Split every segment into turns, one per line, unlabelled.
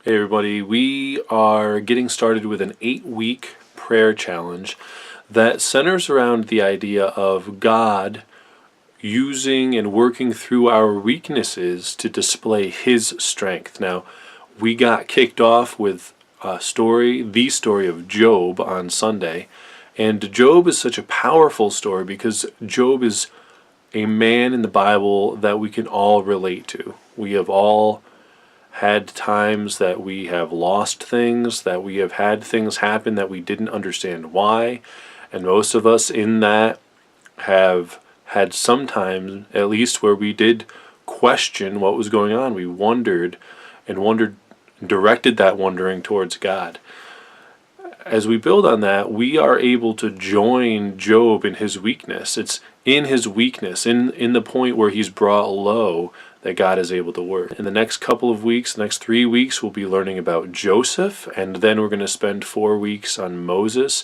Hey everybody, we are getting started with an 8-week prayer challenge that centers around the idea of God using and working through our weaknesses to display His strength. Now, we got kicked off with the story of Job on Sunday, and Job is such a powerful story because Job is a man in the Bible that we can all relate to. We have all had times that we have lost things, that we have had things happen that we didn't understand why, and most of us in that have had some time, at least, where we did question what was going on. We wondered, directed that wondering towards God. As we build on that, we are able to join Job in his weakness. It's in his weakness, in the point where he's brought low, that God is able to work. In the next couple of weeks, the next 3 weeks, we'll be learning about Joseph, and then we're going to spend 4 weeks on Moses.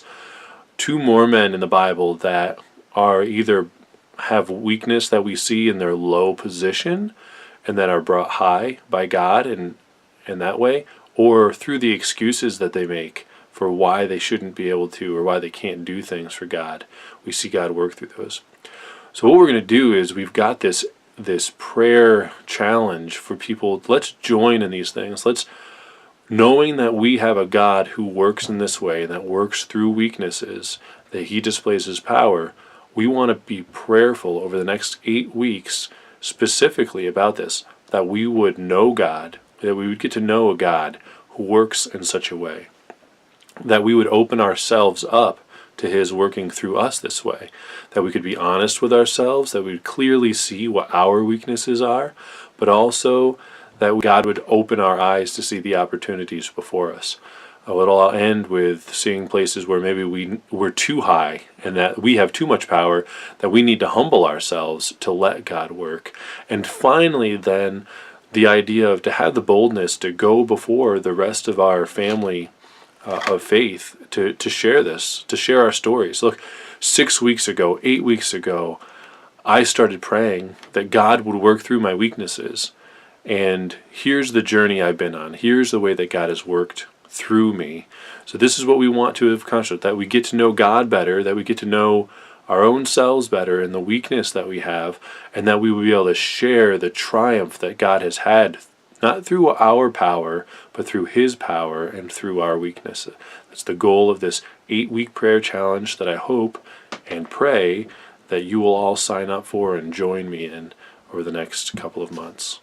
Two more men in the Bible that are either have weakness that we see in their low position and that are brought high by God in that way, or through the excuses that they make for why they shouldn't be able to or why they can't do things for God. We see God work through those. So what we're going to do is we've got this prayer challenge for people. Let's join in these things. Knowing that we have a God who works in this way, that works through weaknesses, that He displays His power, we want to be prayerful over the next 8 weeks specifically about this, that we would know God, that we would get to know a God who works in such a way, that we would open ourselves up to His working through us this way, that we could be honest with ourselves, that we would clearly see what our weaknesses are, but also that God would open our eyes to see the opportunities before us. It'll end with seeing places where maybe we're too high and that we have too much power, that we need to humble ourselves to let God work. And finally, then, the idea of to have the boldness to go before the rest of our family of faith to share this, to share our stories. Look, 6 weeks ago, 8 weeks ago, I started praying that God would work through my weaknesses. And here's the journey I've been on. Here's the way that God has worked through me. So this is what we want to accomplish, that we get to know God better, that we get to know our own selves better and the weakness that we have, and that we will be able to share the triumph that God has had, not through our power, but through His power and through our weakness. That's the goal of this 8-week prayer challenge that I hope and pray that you will all sign up for and join me in over the next couple of months.